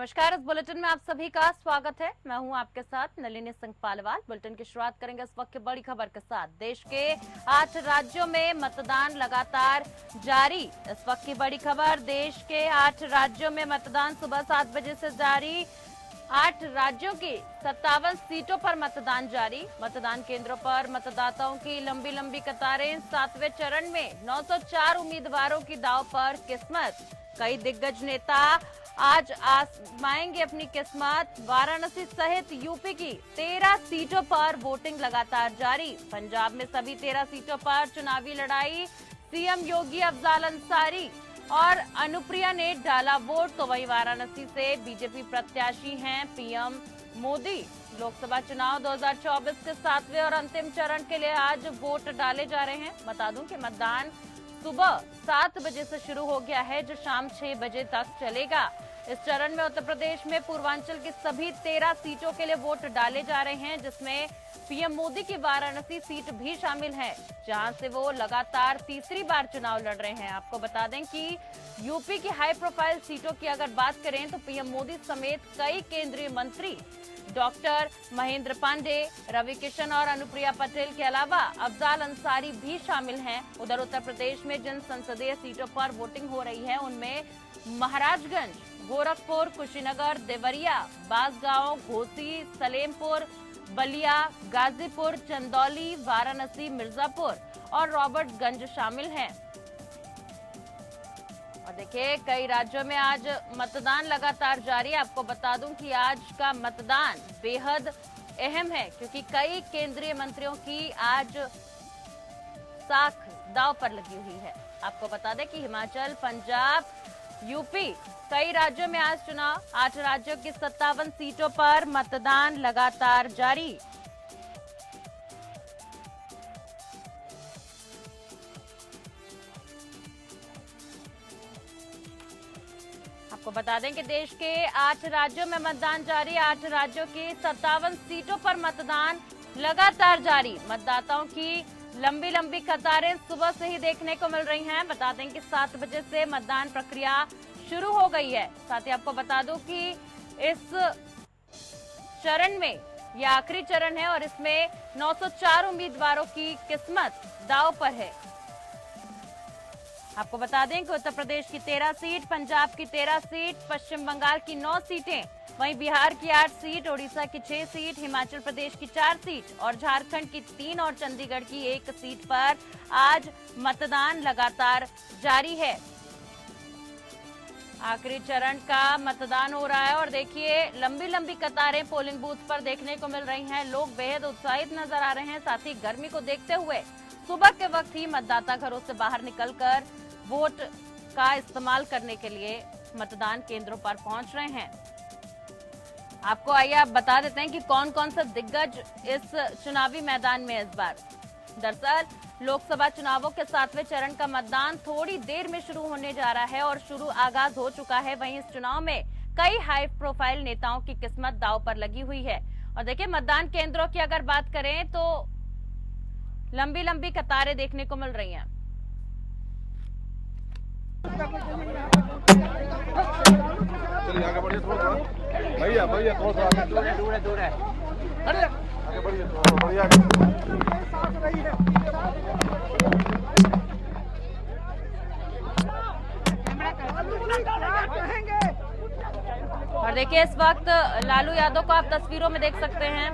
नमस्कार, इस बुलेटिन में आप सभी का स्वागत है। मैं हूं आपके साथ नलिनी सिंह पालीवाल। बुलेटिन की शुरुआत करेंगे इस वक्त की बड़ी खबर के साथ। देश के 8 राज्यों में मतदान लगातार जारी। इस वक्त की बड़ी खबर, देश के 8 राज्यों में मतदान सुबह 7 बजे से जारी। 8 राज्यों की 57 सीटों पर मतदान जारी। मतदान केंद्रों पर मतदाताओं की लंबी लंबी कतारें। 7वें चरण में 904 उम्मीदवारों की दांव पर किस्मत। कई दिग्गज नेता आज आजमाएंगे अपनी किस्मत। वाराणसी सहित यूपी की 13 सीटों पर वोटिंग लगातार जारी। पंजाब में सभी 13 सीटों पर चुनावी लड़ाई। सीएम योगी, अफजाल अंसारी और अनुप्रिया ने डाला वोट। तो वहीं वाराणसी से बीजेपी प्रत्याशी हैं पीएम मोदी। लोकसभा चुनाव 2024 के 7वें और अंतिम चरण के लिए आज वोट डाले जा रहे हैं। बता दूं कि मतदान सुबह 7 बजे से शुरू हो गया है, जो शाम 6 बजे तक चलेगा। इस चरण में उत्तर प्रदेश में पूर्वांचल की सभी 13 सीटों के लिए वोट डाले जा रहे हैं, जिसमें पीएम मोदी की वाराणसी सीट भी शामिल है, जहां से वो लगातार तीसरी बार चुनाव लड़ रहे हैं। आपको बता दें कि यूपी की हाई प्रोफाइल सीटों की अगर बात करें तो पीएम मोदी समेत कई केंद्रीय मंत्री, डॉक्टर महेंद्र पांडे, रवि किशन और अनुप्रिया पटेल के अलावा अफजाल अंसारी भी शामिल हैं। उधर उत्तर प्रदेश में जिन संसदीय सीटों पर वोटिंग हो रही है उनमें महाराजगंज, गोरखपुर, कुशीनगर, देवरिया, बांसगांव, घोसी, सलेमपुर, बलिया, गाजीपुर, चंदौली, वाराणसी, मिर्जापुर और रॉबर्टगंज शामिल हैं। और देखिए, कई राज्यों में आज मतदान लगातार जारी है। आपको बता दूं कि आज का मतदान बेहद अहम है, क्योंकि कई केंद्रीय मंत्रियों की आज साख दांव पर लगी हुई है। आपको बता दें कि हिमाचल, पंजाब, यूपी, कई राज्यों में आज चुनाव। 8 राज्यों की 57 सीटों पर मतदान लगातार जारी। आपको बता दें कि देश के 8 राज्यों में मतदान जारी। 8 राज्यों की 57 सीटों पर मतदान लगातार जारी। मतदाताओं की लंबी लंबी कतारें सुबह से ही देखने को मिल रही हैं। बता दें कि 7 बजे से मतदान प्रक्रिया शुरू हो गई है। साथ ही आपको बता दूं कि इस चरण में यह आखिरी चरण है और इसमें 904 उम्मीदवारों की किस्मत दांव पर है। आपको बता दें कि उत्तर प्रदेश की 13 सीट, पंजाब की 13 सीट, पश्चिम बंगाल की 9 सीटें, वहीं बिहार की 8 सीट, ओडिशा की 6 सीट, हिमाचल प्रदेश की 4 सीट और झारखंड की 3 और चंडीगढ़ की 1 सीट पर आज मतदान लगातार जारी है। आखिरी चरण का मतदान हो रहा है और देखिए, लंबी लंबी कतारें पोलिंग बूथ पर देखने को मिल रही हैं। लोग बेहद उत्साहित नजर आ रहे हैं। साथ ही गर्मी को देखते हुए सुबह के वक्त ही मतदाता घरों से बाहर निकलकर वोट का इस्तेमाल करने के लिए मतदान केंद्रों पर पहुंच रहे हैं। आपको आइए आप बता देते हैं कि कौन कौन सा दिग्गज इस चुनावी मैदान में इस बार। दरअसल लोकसभा चुनावों के 7वें चरण का मतदान थोड़ी देर में शुरू होने जा रहा है और आगाज हो चुका है। वहीं इस चुनाव में कई हाई प्रोफाइल नेताओं की किस्मत दांव पर लगी हुई है। और देखिए, मतदान केंद्रों की अगर बात करें तो लंबी लंबी कतारें देखने को मिल रही हैं। चलिए आगे बढ़िए, थोड़ा भैया भैया थोड़ा दूर है। अरे आगे बढ़िए, थोड़ा बढ़िया और देखिए, इस वक्त लालू यादव को आप तस्वीरों में देख सकते हैं।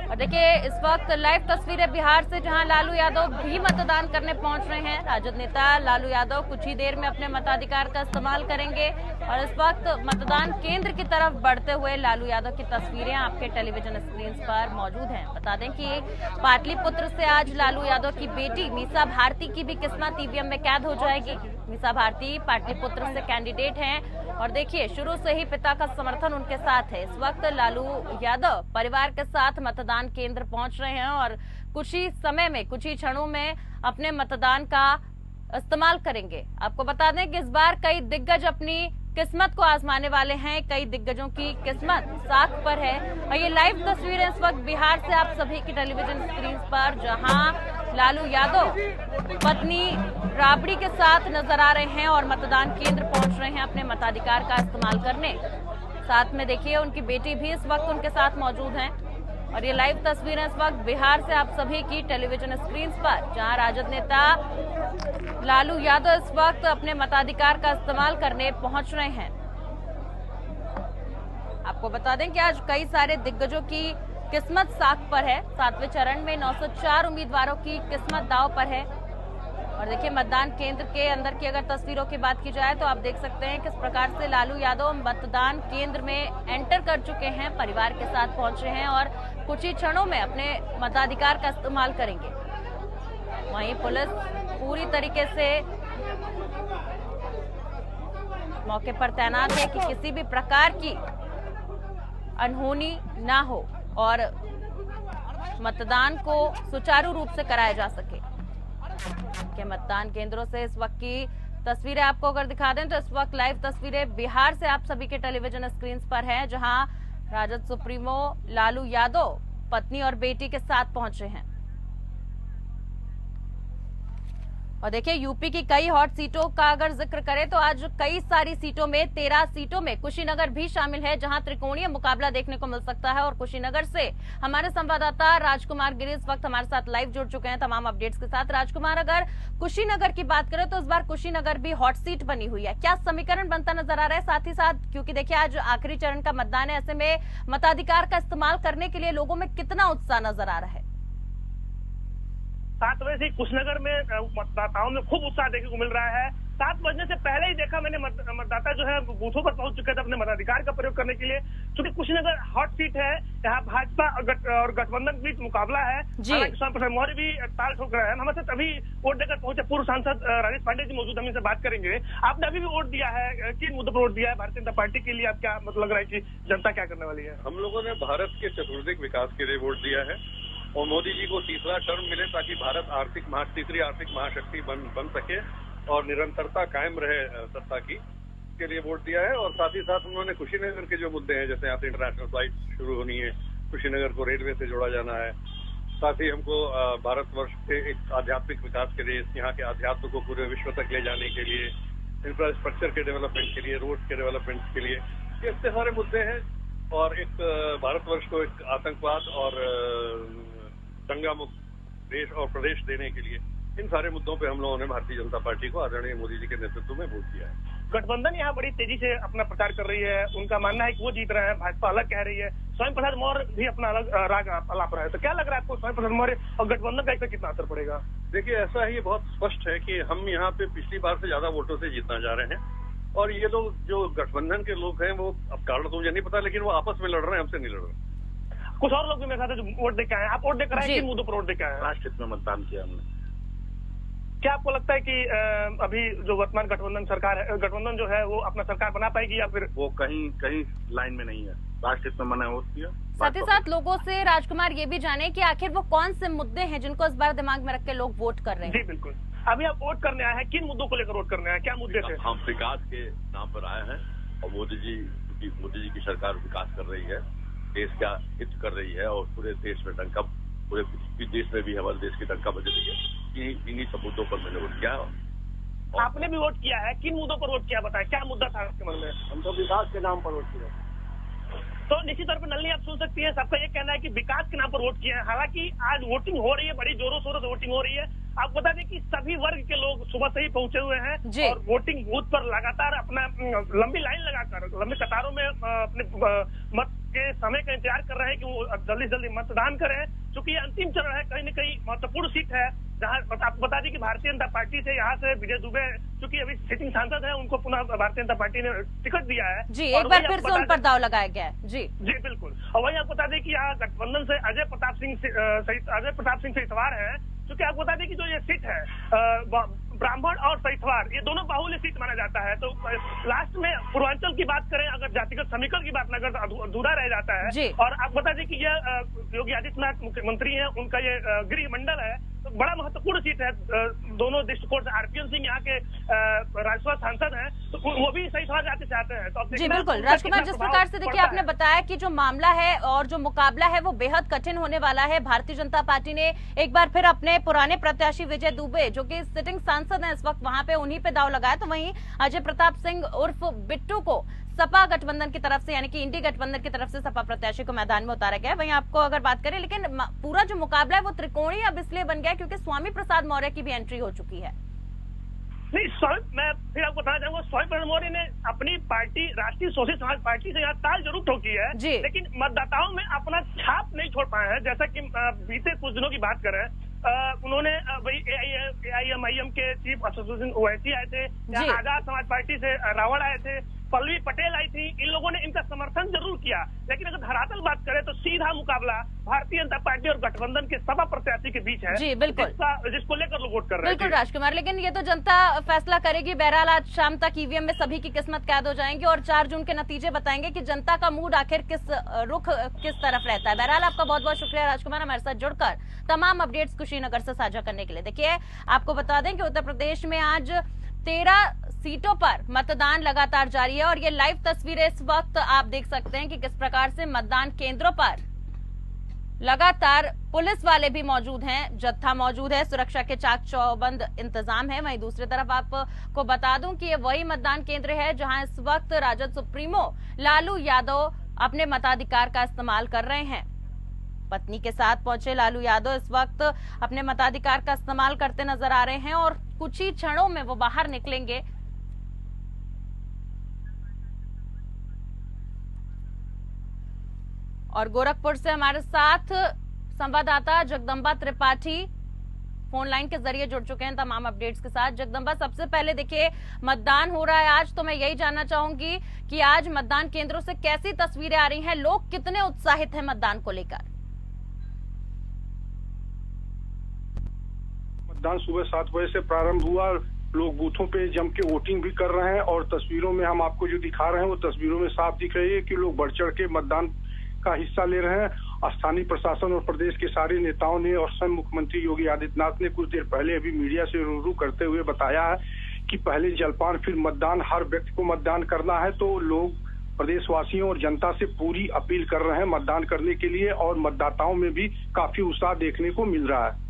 और देखिए, इस वक्त लाइव तस्वीरें बिहार से, जहां लालू यादव भी मतदान करने पहुंच रहे हैं। राजद नेता लालू यादव कुछ ही देर में अपने मताधिकार का इस्तेमाल करेंगे और इस वक्त मतदान केंद्र की तरफ बढ़ते हुए लालू यादव की तस्वीरें आपके टेलीविजन स्क्रीन पर मौजूद हैं। बता दें कि पाटलिपुत्र से आज लालू यादव की बेटी मीसा भारती की भी किस्मत ईवीएम में कैद हो जाएगी। मीसा भारती पाटलिपुत्र से कैंडिडेट हैं और देखिए, शुरू से ही पिता का समर्थन उनके साथ है। इस वक्त लालू यादव परिवार के साथ मतदान केंद्र पहुंच रहे हैं और कुछ ही समय में, कुछ ही क्षणों में अपने मतदान का इस्तेमाल करेंगे। आपको बता दें कि इस बार कई दिग्गज अपनी किस्मत को आजमाने वाले हैं। कई दिग्गजों की किस्मत साख पर है और ये लाइव तस्वीरें इस वक्त बिहार से आप सभी की टेलीविजन स्क्रीन पर, जहां लालू यादव पत्नी राबड़ी के साथ नजर आ रहे हैं और मतदान केंद्र पहुंच रहे हैं अपने मताधिकार का इस्तेमाल करने। साथ में देखिए उनकी बेटी भी इस वक्त उनके साथ मौजूद हैं और ये लाइव तस्वीरें इस वक्त बिहार से आप सभी की टेलीविजन स्क्रीन पर, जहां राजद नेता लालू यादव इस वक्त अपने मताधिकार का इस्तेमाल करने पहुंच रहे हैं। आपको बता दें कि आज कई सारे दिग्गजों की किस्मत साख पर है। 7वें चरण में 904 उम्मीदवारों की किस्मत दांव पर है और देखिए मतदान केंद्र के अंदर की अगर तस्वीरों की बात की जाए तो आप देख सकते हैं किस प्रकार से लालू यादव मतदान केंद्र में एंटर कर चुके हैं, परिवार के साथ पहुंचे हैं और कुछ ही क्षणों में अपने मताधिकार का इस्तेमाल करेंगे। वहीं पुलिस पूरी तरीके से मौके पर तैनात है कि किसी भी प्रकार की अनहोनी ना हो और मतदान को सुचारू रूप से कराया जा सके। के मतदान केंद्रों से इस वक्त की तस्वीरें आपको अगर दिखा दें तो इस वक्त लाइव तस्वीरें बिहार से आप सभी के टेलीविजन स्क्रीन पर हैं, जहां राजद सुप्रीमो लालू यादव पत्नी और बेटी के साथ पहुंचे हैं। और देखिए यूपी की कई हॉट सीटों का अगर जिक्र करें तो आज कई सारी सीटों में 13 सीटों में कुशीनगर भी शामिल है, जहां त्रिकोणीय मुकाबला देखने को मिल सकता है। और कुशीनगर से हमारे संवाददाता राजकुमार गिरी इस वक्त हमारे साथ लाइव जुड़ चुके हैं तमाम अपडेट्स के साथ। राजकुमार, अगर कुशीनगर की बात करें तो इस बार कुशीनगर भी हॉट सीट बनी हुई है, क्या समीकरण बनता नजर आ रहा है? साथ ही साथ क्योंकि देखिए आज आखिरी चरण का मतदान है, ऐसे में मताधिकार का इस्तेमाल करने के लिए लोगों में कितना उत्साह नजर आ रहा है? 7 बजे से कुशीनगर में मतदाताओं में खूब उत्साह देखने को मिल रहा है। 7 बजने से पहले ही देखा मैंने मतदाता जो है बूथों पर पहुंच चुके थे अपने मताधिकार का प्रयोग करने के लिए, क्योंकि कुशीनगर हॉट सीट है। यहाँ भाजपा और गठबंधन के बीच मुकाबला है। स्वामी प्रसाद मौर्य भी ताल ठोक रहे हैं। हमारे साथ अभी वोट देकर पहुंचे पूर्व सांसद राजेश पांडे जी मौजूद, हम इनसे बात करेंगे। आपने अभी भी वोट दिया है, किन मुद्दों पर वोट दिया है भारतीय जनता पार्टी के लिए? आप क्या मतलब लग रहा है कि जनता क्या करने वाली है? हम लोगों ने भारत के चतुर्दिक विकास के लिए वोट दिया है और मोदी जी को तीसरा टर्म मिले ताकि भारत तीसरी आर्थिक महाशक्ति बन सके और निरंतरता कायम रहे सत्ता की, के लिए वोट दिया है। और साथ ही साथ उन्होंने कुशीनगर के जो मुद्दे हैं, जैसे यहाँ से इंटरनेशनल फ्लाइट शुरू होनी है, कुशीनगर को रेलवे से जोड़ा जाना है, साथ ही हमको भारतवर्ष के एक आध्यात्मिक विकास के लिए, यहाँ के अध्यात्म को पूरे विश्व तक ले जाने के लिए, इंफ्रास्ट्रक्चर के डेवलपमेंट के लिए, रोड के डेवलपमेंट के लिए, ये इतने सारे मुद्दे हैं। और एक भारतवर्ष को एक आतंकवाद और दंगा मुक्त देश और प्रदेश देने के लिए, इन सारे मुद्दों पे हम लोगों ने भारतीय जनता पार्टी को आदरणीय मोदी जी के नेतृत्व में वोट किया है। गठबंधन यहाँ बड़ी तेजी से अपना प्रचार कर रही है। उनका मानना है कि वो जीत रहे हैं, भाजपा अलग कह रही है। स्वामी प्रसाद मौर्य भी अपना अलग राग अलाप रहा है। तो क्या लग रहा है आपको, स्वामी प्रसाद मौर्य और गठबंधन का इस पर कितना असर पड़ेगा? देखिए, ऐसा ही बहुत स्पष्ट है कि हम यहाँ पे पिछली बार से ज्यादा वोटों से जीतना जा रहे हैं और ये लोग जो गठबंधन के लोग हैं, वो अब कारण तो मुझे नहीं पता, लेकिन वो आपस में लड़ रहे हैं, हमसे नहीं लड़ रहे। कुछ और लोग भी मेरे साथ जो वोट देकर आए हैं। आप वोट देकर आए, किन मुद्दों पर वोट देकर आए? राष्ट्रहित में मतदान किया हमने। क्या आपको लगता है कि अभी जो वर्तमान गठबंधन सरकार है, गठबंधन जो है वो अपना सरकार बना पाएगी या फिर वो कहीं लाइन में नहीं है? राष्ट्रहित में मैंने वोट किया। साथ ही साथ लोगों से राजकुमार ये भी जाने कि आखिर वो कौन से मुद्दे हैं जिनको इस बार दिमाग में रख के लोग वोट कर रहे हैं? जी बिल्कुल, अभी आप वोट करने आए हैं, किन मुद्दों को लेकर वोट करने आए हैं, क्या मुद्दे थे? हम विकास के नाम पर आए हैं और मोदी जी की सरकार विकास कर रही है, देश का हित कर रही है और पूरे देश में डंका, पूरे देश में भी हमारे देश की डंका बज रही है। इन्हीं सब मुद्दों पर मैंने वोट किया। आपने भी वोट किया है, किन मुद्दों पर वोट किया बताएं, क्या मुद्दा था आपके मन में? हम तो विकास के नाम पर वोट किया। तो निश्चित तौर पर नलिनी आप सुन सकती हैं, सबका ये कहना है कि विकास के नाम पर वोट किया है। हालांकि आज वोटिंग हो रही है, बड़ी जोरों शोरों से वोटिंग हो रही है। आप बता दें कि सभी वर्ग के लोग सुबह से ही पहुंचे हुए हैं और वोटिंग बूथ पर लगातार अपना लंबी लाइन लगाकर लंबी कतारों में अपने मत के समय का इंतजार कर रहे हैं कि वो जल्दी से जल्दी मतदान करें, क्योंकि ये अंतिम चरण है, कहीं न कहीं महत्वपूर्ण सीट है। जहां आपको बता दें कि भारतीय जनता पार्टी से यहाँ से विजय दुबे, क्योंकि अभी सिटिंग सांसद है, उनको पुनः भारतीय जनता पार्टी ने टिकट दिया है। जी, एक बार फिर से उन पर दाव लगाया गया है। जी बिल्कुल। और वही आपको बता दें कि यहाँ गठबंधन से अजय प्रताप सिंह सहितवार है, क्योंकि आपको बता दें कि जो ये सीट है ब्राह्मण और सहितवार, ये दोनों बाहुल्य सीट माना जाता है। तो लास्ट में पूर्वांचल की बात करें, अगर जातिगत समीकरण की बात न करें तो अधूरा रह जाता है। और आप बता दें कि यह योगी आदित्यनाथ मुख्यमंत्री हैं, उनका ये गृह मंडल है, बड़ा महत्वपूर्ण सीट है। दोनों दृष्टिकोण से आरपीएन सिंह यहाँ के राज्यसभा सांसद हैं, तो वो भी सही सभा जाते चाहते हैं। तो जी बिल्कुल राजकुमार, जिस प्रकार से देखिए आपने बताया कि जो मामला है और जो मुकाबला है वो बेहद कठिन होने वाला है। भारतीय जनता पार्टी ने एक बार फिर अपने पुराने प्रत्याशी विजय दुबे, जो कि सिटिंग सांसद हैं इस वक्त, वहां पे उन्हीं पे दाव लगाया। तो वहीं अजय प्रताप सिंह उर्फ बिट्टू को सपा गठबंधन की तरफ से, यानी कि इंडी गठबंधन की तरफ से सपा प्रत्याशी को मैदान में उतारा गया है। वहीं आपको अगर बात करें, लेकिन पूरा जो मुकाबला है वो त्रिकोणीय अब इसलिए बन गया क्योंकि स्वामी प्रसाद मौर्य की भी एंट्री हो चुकी है। नहीं, मैं फिर आपको बताना चाहूंगा, स्वामी प्रसाद मौर्य ने अपनी पार्टी राष्ट्रीय सोशलिस्ट समाज पार्टी से यहाँ ताल जरूर ठोकी है, लेकिन मतदाताओं में अपना छाप नहीं छोड़ पाए हैं। जैसा कि बीते कुछ दिनों की बात करें, उन्होंने वही AIMIM के चीफ एसोसिएशन ओवैसी आए थे, आजाद समाज पार्टी से रावण आए थे, पल्लवी पटेल आई थी। इन लोगों ने इनका समर्थन जरूर किया, लेकिन अगर धरातल बात करें तो सीधा मुकाबला भारतीय जनता पार्टी और गठबंधन के सपा प्रत्याशी के बीच है। जी बिल्कुल, जिसको लेकर लोग वोट कर रहे हैं। बिल्कुल राजकुमार, लेकिन ये तो जनता फैसला करेगी। बहरहाल आज शाम तक ईवीएम में सभी की किस्मत कैद हो जाएंगी और 4 जून के नतीजे बताएंगे कि जनता का मूड आखिर रुख किस तरफ रहता है। बहरहाल आपका बहुत बहुत शुक्रिया राजकुमार, हमारे साथ जुड़कर तमाम अपडेट्स कुशीनगर से साझा करने के लिए। देखिए आपको बता दें कि उत्तर प्रदेश में आज 13 सीटों पर मतदान लगातार जारी है और ये लाइव तस्वीरें इस वक्त आप देख सकते हैं कि किस प्रकार से मतदान केंद्रों पर लगातार पुलिस वाले भी मौजूद हैं, जत्था मौजूद है, सुरक्षा के चाक चौबंद इंतजाम है। वहीं दूसरी तरफ आपको बता दूं कि ये वही मतदान केंद्र है जहां इस वक्त राजद सुप्रीमो लालू यादव अपने मताधिकार का इस्तेमाल कर रहे हैं। पत्नी के साथ पहुंचे लालू यादव इस वक्त अपने मताधिकार का इस्तेमाल करते नजर आ रहे हैं और कुछ ही क्षणों में वो बाहर निकलेंगे। और गोरखपुर से हमारे साथ संवाददाता जगदम्बा त्रिपाठी फोन लाइन के जरिए जुड़ चुके हैं तमाम अपडेट्स के साथ। जगदम्बा, सबसे पहले देखिए मतदान हो रहा है आज, तो मैं यही जानना चाहूंगी कि आज मतदान केंद्रों से कैसी तस्वीरें आ रही हैं, लोग कितने उत्साहित हैं मतदान को लेकर? मतदान सुबह 7 बजे से प्रारंभ हुआ, लोग बूथों पे जम के वोटिंग भी कर रहे हैं और तस्वीरों में हम आपको जो दिखा रहे हैं वो तस्वीरों में साफ दिख रही है कि लोग बढ़ चढ़ के मतदान का हिस्सा ले रहे हैं। स्थानीय प्रशासन और प्रदेश के सारे नेताओं ने और स्वयं मुख्यमंत्री योगी आदित्यनाथ ने कुछ देर पहले अभी मीडिया से रूबरू करते हुए बताया है कि पहले जलपान फिर मतदान, हर व्यक्ति को मतदान करना है। तो लोग प्रदेशवासियों और जनता से पूरी अपील कर रहे हैं मतदान करने के लिए और मतदाताओं में भी काफी उत्साह देखने को मिल रहा है।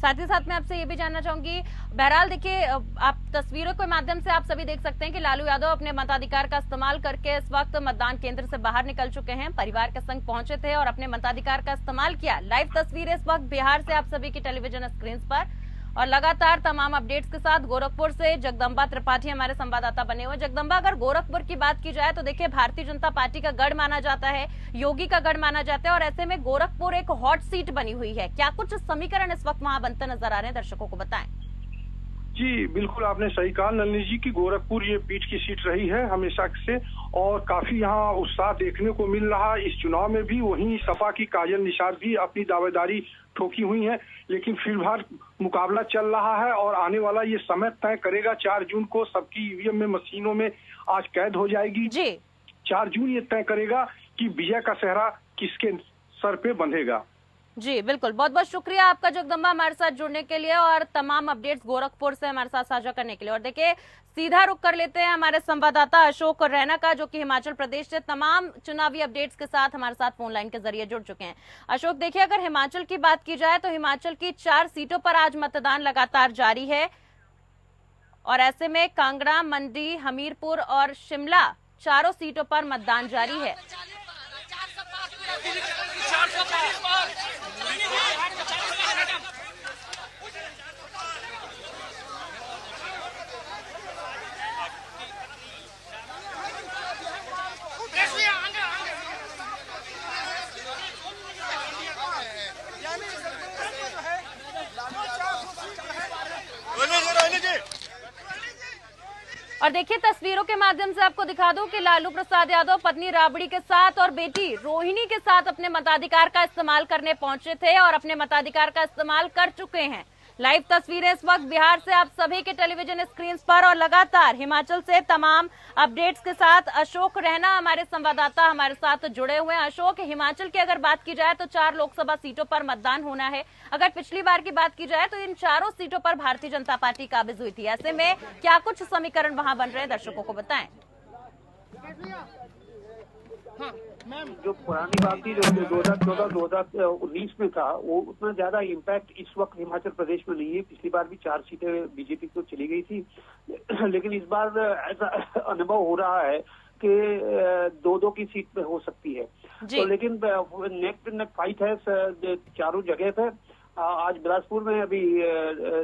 साथ ही साथ मैं आपसे ये भी जानना चाहूंगी, बहरहाल देखिए आप तस्वीरों के माध्यम से आप सभी देख सकते हैं कि लालू यादव अपने मताधिकार का इस्तेमाल करके इस वक्त मतदान केंद्र से बाहर निकल चुके हैं। परिवार के संग पहुंचे थे और अपने मताधिकार का इस्तेमाल किया। लाइव तस्वीरें इस वक्त बिहार से आप सभी की टेलीविजन स्क्रीन पर और लगातार तमाम अपडेट्स के साथ गोरखपुर से जगदम्बा त्रिपाठी हमारे संवाददाता बने हुए। जगदम्बा, अगर गोरखपुर की बात की जाए तो देखिए भारतीय जनता पार्टी का गढ़ माना जाता है, योगी का गढ़ माना जाता है और ऐसे में गोरखपुर एक हॉट सीट बनी हुई है। क्या कुछ समीकरण इस वक्त वहां बनते नजर आ रहे हैं, दर्शकों को बताएं। जी बिल्कुल, आपने सही कहा नलिनी जी की गोरखपुर ये पीठ की सीट रही है हमेशा से और काफी यहाँ उत्साह देखने को मिल रहा है। इस चुनाव में भी वहीं सपा की काजल निषाद भी अपनी दावेदारी ठोकी हुई है, लेकिन फिलहाल मुकाबला चल रहा है और आने वाला ये समय तय करेगा। 4 जून को सबकी ईवीएम में मशीनों में आज कैद हो जाएगी जी। 4 जून ये तय करेगा कि विजय का सेहरा किसके सर पे बंधेगा। जी बिल्कुल, बहुत बहुत शुक्रिया आपका जगदम्बा हमारे साथ जुड़ने के लिए और तमाम अपडेट्स गोरखपुर से हमारे साथ साझा करने के लिए। और देखिए सीधा रुख कर लेते हैं हमारे संवाददाता अशोक रैना का, जो कि हिमाचल प्रदेश से तमाम चुनावी अपडेट्स के साथ हमारे साथ फोन लाइन के जरिए जुड़ चुके हैं। अशोक, देखिए अगर हिमाचल की बात की जाए तो हिमाचल की 4 सीटों पर आज मतदान लगातार जारी है और ऐसे में कांगड़ा, मंडी, हमीरपुर और शिमला चारों सीटों पर मतदान जारी है। और देखिए तस्वीरों के माध्यम से आपको दिखा दूं कि लालू प्रसाद यादव पत्नी राबड़ी के साथ और बेटी रोहिणी के साथ अपने मताधिकार का इस्तेमाल करने पहुंचे थे और अपने मताधिकार का इस्तेमाल कर चुके हैं। लाइव तस्वीरें इस वक्त बिहार से आप सभी के टेलीविजन स्क्रीन पर और लगातार हिमाचल से तमाम अपडेट्स के साथ अशोक रैना हमारे संवाददाता हमारे साथ जुड़े हुए हैं। अशोक, हिमाचल की अगर बात की जाए तो 4 लोकसभा सीटों पर मतदान होना है। अगर पिछली बार की बात की जाए तो इन चारों सीटों पर भारतीय जनता पार्टी काबिज हुई थी। ऐसे में क्या कुछ समीकरण वहां बन रहे हैं, दर्शकों को बताएं। जो पुरानी बात थी, जो 2014-2019 में था, वो उतना ज्यादा इम्पैक्ट इस वक्त हिमाचल प्रदेश में नहीं है। पिछली बार भी 4 सीटें बीजेपी को चली गई थी, लेकिन इस बार ऐसा अनुभव हो रहा है कि 2-2 की सीट पे हो सकती है। तो लेकिन नेक टू नेक फाइट है चारों जगह पे। आज बिलासपुर में अभी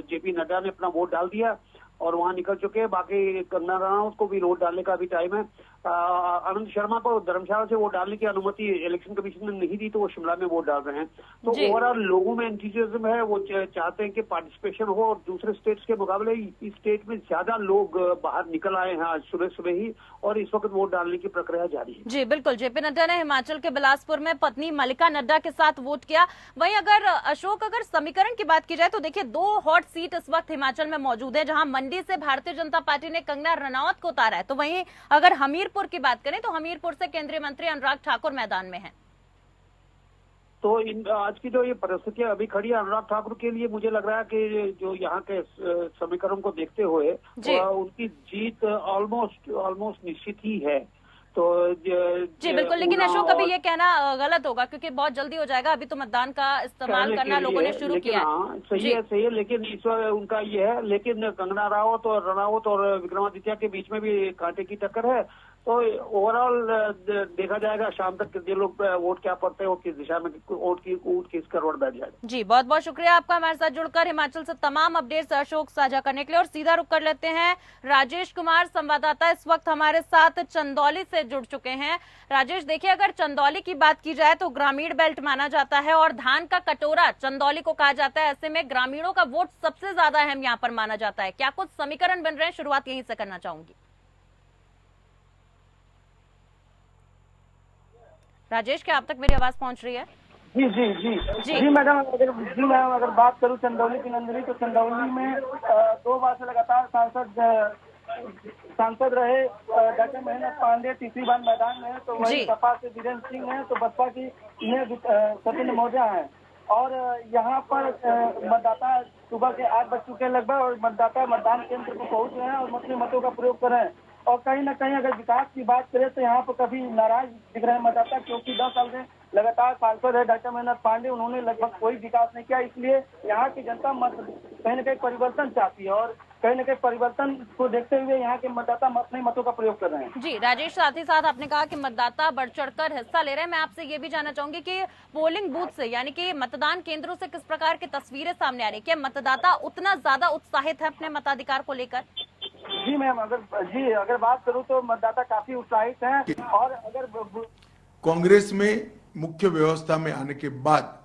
जेपी नड्डा ने अपना वोट डाल दिया और वहां निकल चुके हैं। बाकी कंगना रनावत को भी वोट डालने का अभी टाइम है। आनंद शर्मा को धर्मशाला से वोट डालने की अनुमति इलेक्शन कमीशन ने नहीं दी, तो वो शिमला में वोट डाल रहे हैं। तो ओवरऑल लोगों में एंथुसियाज्म है, वो चाहते हैं कि पार्टिसिपेशन हो और दूसरे स्टेट्स के मुकाबले इस स्टेट में ज्यादा लोग बाहर निकल आए हैं आज सुबह ही, और इस वक्त वोट डालने की प्रक्रिया जारी है। जी बिल्कुल, जेपी नड्डा ने हिमाचल के बिलासपुर में पत्नी मल्लिका नड्डा के साथ वोट किया। वहीं अगर अशोक, अगर समीकरण की बात की जाए तो देखिए 2 हॉट सीट इस वक्त हिमाचल में मौजूद है, जहां मंडी से भारतीय जनता पार्टी ने कंगना रनावत को उतारा है। तो वहीं अगर हमीरपुर की बात करें तो हमीरपुर से केंद्रीय मंत्री अनुराग ठाकुर मैदान में हैं। तो आज की जो ये परिस्थितियां अभी खड़ी है अनुराग ठाकुर के लिए, मुझे लग रहा है कि जो यहाँ के समीकरण को देखते हुए उनकी जीत ऑलमोस्ट निश्चित ही है। तो जी बिल्कुल, लेकिन अशोक अभी ये कहना गलत होगा क्योंकि बहुत जल्दी हो जाएगा। अभी तो मतदान का इस्तेमाल करना लोगों ने शुरू किया है। हाँ, सही है, लेकिन इस वक्त उनका ये है। लेकिन कंगना रनावत और विक्रमादित्य के बीच में भी कांटे की टक्कर है। तो ओवरऑल देखा जाएगा शाम तक कितने लोग वोट क्या पड़ते हैं और किस दिशा में वोट किस करवट बैठ जाएगा। जी बहुत बहुत शुक्रिया आपका हमारे साथ जुड़कर हिमाचल से तमाम अपडेट्स अशोक साझा करने के लिए। और सीधा रुक कर लेते हैं, राजेश कुमार संवाददाता इस वक्त हमारे साथ चंदौली से जुड़ चुके हैं। राजेश, देखिए अगर चंदौली की बात की जाए तो ग्रामीण बेल्ट माना जाता है और धान का कटोरा चंदौली को कहा जाता है। ऐसे में ग्रामीणों का वोट सबसे ज्यादा अहम यहाँ पर माना जाता है। क्या कुछ समीकरण बन रहे हैं, शुरुआत यहीं से करना चाहूंगी। राजेश, क्या आप तक मेरी आवाज पहुंच रही है? जी मैडम, अगर बात करूं चंदौली की नंदनी, तो चंदौली में 2 बार से लगातार सांसद रहे डॉक्टर महेंद्र पांडे, तीसरी बार मैदान में है। तो वही सपा से वीरेंद्र सिंह है, तो बसपा की सचिन मौर्य है। और यहाँ पर मतदाता सुबह के 8 बज चुके लगभग और मतदाता मतदान केंद्र को पहुंच रहे हैं और अपने मतों का प्रयोग कर रहे हैं। और कहीं न कहीं अगर विकास की बात करें तो यहाँ पर कभी नाराज दिख रहे हैं मतदाता, क्योंकि 10 साल से लगातार सांसद है डॉक्टर महेंद्र पांडे, उन्होंने लगभग कोई विकास नहीं किया। इसलिए यहाँ की जनता कहीं न कहीं परिवर्तन चाहती है और कहीं न कहीं परिवर्तन को देखते हुए यहाँ के मतदाता अपने मतों का प्रयोग कर रहे हैं। जी राजेश, साथ ही साथ आपने कहा कि मतदाता बढ़ चढ़कर हिस्सा ले रहे हैं। मैं आपसे ये भी जानना चाहूंगी कि पोलिंग बूथ से यानी कि मतदान केंद्रों से किस प्रकार की तस्वीरें सामने आ रही है? क्या मतदाता उतना ज्यादा उत्साहित है अपने मताधिकार को लेकर? जी मैम, अगर बात करूं तो मतदाता काफी उत्साहित हैं। और अगर कांग्रेस में मुख्य व्यवस्था में आने के बाद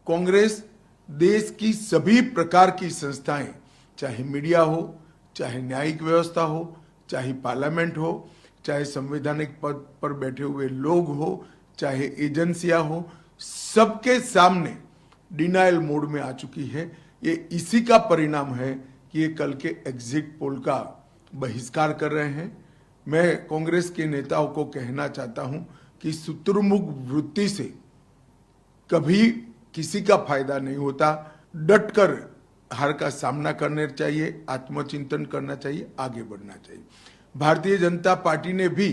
कांग्रेस देश की सभी प्रकार की संस्थाएं, चाहे मीडिया हो, चाहे न्यायिक व्यवस्था हो, चाहे पार्लियामेंट हो, चाहे संवैधानिक पद पर बैठे हुए लोग हो, चाहे एजेंसियां हो, सबके सामने डिनायल मोड में आ चुकी है। ये इसी का परिणाम है कि ये कल के एग्जिट पोल का बहिष्कार कर रहे हैं। मैं कांग्रेस के नेताओं को कहना चाहता हूं कि शुतुरमुर्ग वृत्ति से कभी किसी का फायदा नहीं होता। डटकर हार का सामना करना चाहिए, आत्मचिंतन करना चाहिए, आगे बढ़ना चाहिए। भारतीय जनता पार्टी ने भी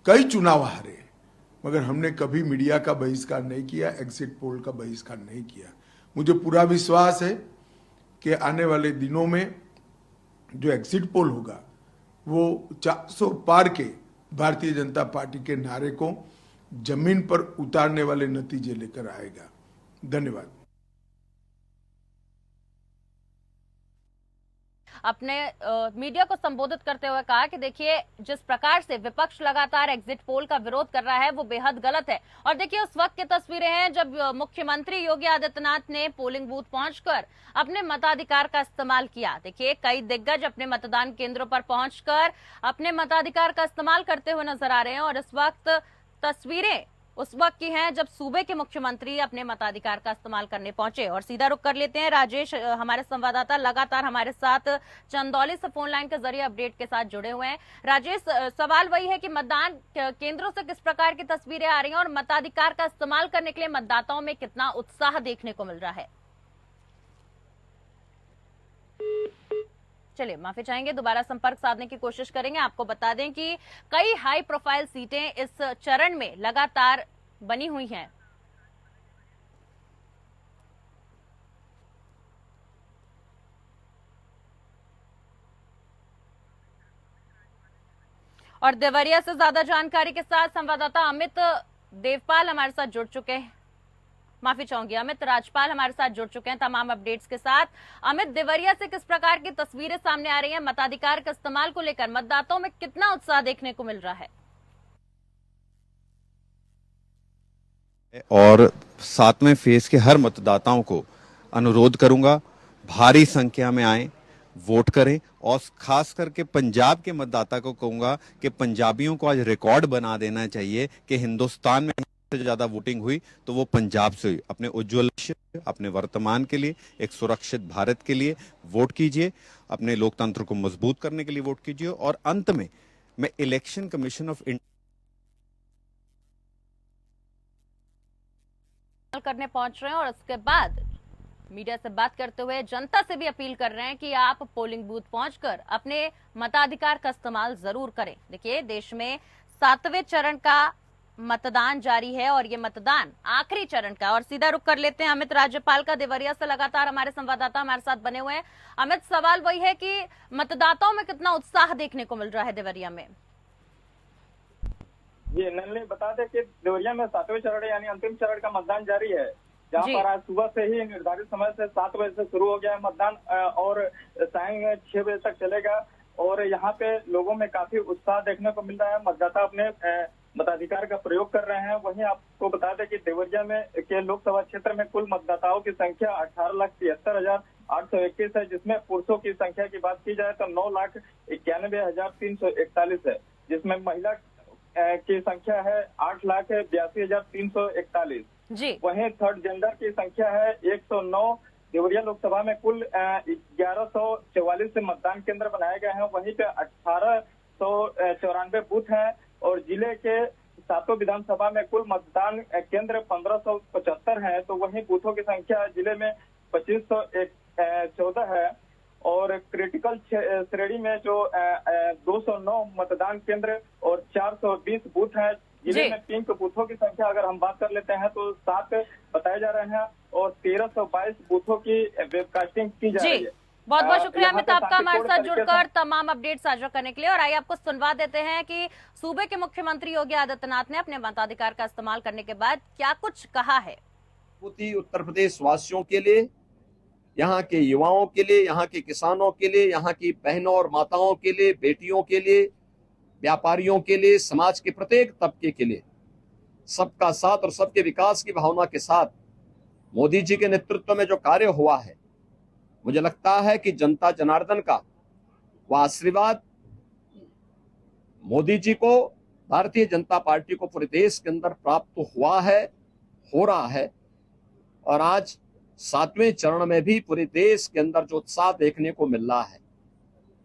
कई चुनाव हारे, मगर हमने कभी मीडिया का बहिष्कार नहीं किया, एग्जिट पोल का बहिष्कार नहीं किया। मुझे पूरा विश्वास है कि आने वाले दिनों में जो एग्जिट पोल होगा वो 400 पार के भारतीय जनता पार्टी के नारे को जमीन पर उतारने वाले नतीजे लेकर आएगा। धन्यवाद। अपने मीडिया को संबोधित करते हुए कहा कि देखिए जिस प्रकार से विपक्ष लगातार एग्जिट पोल का विरोध कर रहा है वो बेहद गलत है। और देखिए उस वक्त की तस्वीरें हैं जब मुख्यमंत्री योगी आदित्यनाथ ने पोलिंग बूथ पहुंचकर अपने मताधिकार का इस्तेमाल किया। देखिए कई दिग्गज अपने मतदान केंद्रों पर पहुंचकर अपने मताधिकार का इस्तेमाल करते हुए नजर आ रहे हैं। और इस वक्त तस्वीरें उस वक्त की हैं जब सूबे के मुख्यमंत्री अपने मताधिकार का इस्तेमाल करने पहुंचे। और सीधा रुख कर लेते हैं, राजेश हमारे संवाददाता लगातार हमारे साथ चंदौली से फोन लाइन के जरिए अपडेट के साथ जुड़े हुए हैं। राजेश, सवाल वही है कि मतदान केंद्रों से किस प्रकार की तस्वीरें आ रही हैं और मताधिकार का इस्तेमाल करने के लिए मतदाताओं में कितना उत्साह देखने को मिल रहा है? चलिए माफी चाहेंगे, दोबारा संपर्क साधने की कोशिश करेंगे। आपको बता दें कि कई हाई प्रोफाइल सीटें इस चरण में लगातार बनी हुई हैं। और देवरिया से ज्यादा जानकारी के साथ संवाददाता अमित देवपाल हमारे साथ जुड़ चुके हैं। माफी चाहूंगी, अमित राजपाल हमारे साथ जुड़ चुके हैं तमाम अपडेट्स के साथ। अमित, देवरिया से किस प्रकार की तस्वीरें सामने आ रही हैं? मताधिकार के इस्तेमाल को लेकर मतदाताओं में कितना उत्साह देखने को मिल रहा है? और 7वें फेज के हर मतदाताओं को अनुरोध करूंगा, भारी संख्या में आए, वोट करें। और खास करके पंजाब के मतदाता को कहूंगा कि पंजाबियों को आज रिकॉर्ड बना देना चाहिए कि हिंदुस्तान में से ज्यादा वोटिंग हुई तो वो पंजाब से हुई। अपने उज्जवल भविष्य, अपने वर्तमान के लिए, एक सुरक्षित भारत के लिए वोट कीजिए, अपने लोकतंत्र को मजबूत करने के लिए वोट कीजिए। और अंत में मैं इलेक्शन कमीशन ऑफ इंडिया करने पहुंच रहे हैं और उसके बाद मीडिया से बात करते हुए जनता से भी अपील कर रहे हैं कि आप पोलिंग बूथ पहुंचकर अपने मताधिकार का इस्तेमाल जरूर करें। देखिए, देश में 7वें चरण का मतदान जारी है और ये मतदान आखिरी चरण का। और सीधा रुख कर लेते हैं अमित राजपाल का, देवरिया से लगातार हमारे संवाददाता हमारे साथ बने हुए हैं। अमित, सवाल वही है कि मतदाताओं में कितना उत्साह देखने को मिल रहा है देवरिया में? ये नल्ले बता दें कि देवरिया में 7वें चरण यानी अंतिम चरण का मतदान जारी है, जहाँ पर आज सुबह से ही निर्धारित समय से 7 बजे से शुरू हो गया है मतदान और सायं 6 बजे तक चलेगा। और यहाँ पे लोगों में काफी उत्साह देखने को मिल रहा है। मतदाता अपने मताधिकार का प्रयोग कर रहे हैं। वहीं आपको बता दें कि देवरिया में के लोकसभा क्षेत्र में कुल मतदाताओं की संख्या 18,73,821 है, जिसमें पुरुषों की संख्या की बात की जाए तो 9,91,341 है, जिसमें महिला की संख्या है 8,82,341 जी। वहीं थर्ड जेंडर की संख्या है 109। देवरिया लोकसभा में कुल 1144 मतदान केंद्र बनाए गए हैं। वहीं पे 1894 बूथ हैं और जिले के 7 विधानसभा में कुल मतदान केंद्र 1575 हैं। तो वहीं बूथों की संख्या जिले में 2514 है और क्रिटिकल श्रेणी में जो 209 मतदान केंद्र और 420 बूथ हैं। जिले में पिंक बूथों की संख्या अगर हम बात कर लेते हैं तो 7 बताए जा रहे हैं और 1322 बूथों की वेबकास्टिंग की जा रही है। बहुत बहुत शुक्रिया अमित आपका हमारे साथ जुड़कर तमाम अपडेट साझा करने के लिए। और आइए आपको सुनवा देते हैं कि सूबे के मुख्यमंत्री योगी आदित्यनाथ ने अपने मताधिकार का इस्तेमाल करने के बाद क्या कुछ कहा है। उत्तर प्रदेश वासियों के लिए, यहाँ के युवाओं के लिए, यहाँ के किसानों के लिए, यहाँ की बहनों और माताओं के लिए, बेटियों के लिए, व्यापारियों के लिए, समाज के प्रत्येक तबके के लिए सबका साथ और सबके विकास की भावना के साथ मोदी जी के नेतृत्व में जो कार्य हुआ है, मुझे लगता है कि जनता जनार्दन का वह आशीर्वाद मोदी जी को, भारतीय जनता पार्टी को पूरे देश के अंदर प्राप्त हुआ है, हो रहा है। और आज 7वें चरण में भी पूरे देश के अंदर जो उत्साह देखने को मिल रहा है।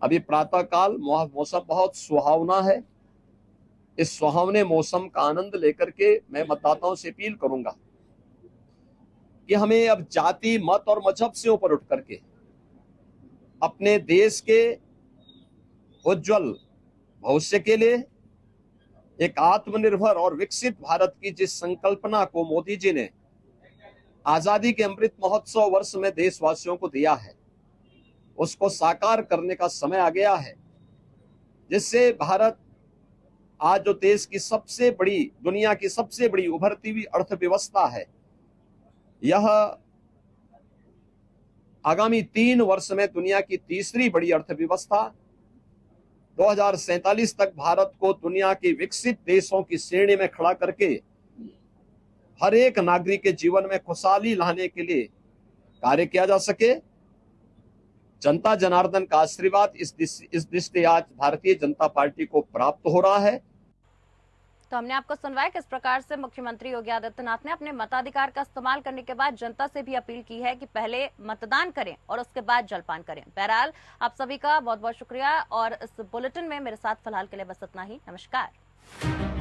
अभी प्रातः काल मौसम बहुत सुहावना है। इस सुहावने मौसम का आनंद लेकर के मैं मतदाताओं से अपील करूंगा कि हमें अब जाति, मत और मजहब से ऊपर उठ करके अपने देश के उज्जवल भविष्य के लिए एक आत्मनिर्भर और विकसित भारत की जिस संकल्पना को मोदी जी ने आजादी के अमृत महोत्सव वर्ष में देशवासियों को दिया है, उसको साकार करने का समय आ गया है, जिससे भारत आज जो देश की सबसे बड़ी, दुनिया की सबसे बड़ी उभरती हुई अर्थव्यवस्था है, यह आगामी 3 वर्ष में दुनिया की तीसरी बड़ी अर्थव्यवस्था 2047 तक भारत को दुनिया के विकसित देशों की श्रेणी में खड़ा करके हर एक नागरिक के जीवन में खुशहाली लाने के लिए कार्य किया जा सके। जनता जनार्दन का आशीर्वाद इस दृष्टि आज भारतीय जनता पार्टी को प्राप्त हो रहा है। तो हमने आपको सुनवाया किस प्रकार से मुख्यमंत्री योगी आदित्यनाथ ने अपने मताधिकार का इस्तेमाल करने के बाद जनता से भी अपील की है कि पहले मतदान करें और उसके बाद जलपान करें। बहरहाल आप सभी का बहुत बहुत शुक्रिया और इस बुलेटिन में मेरे साथ फिलहाल के लिए बस इतना ही। नमस्कार।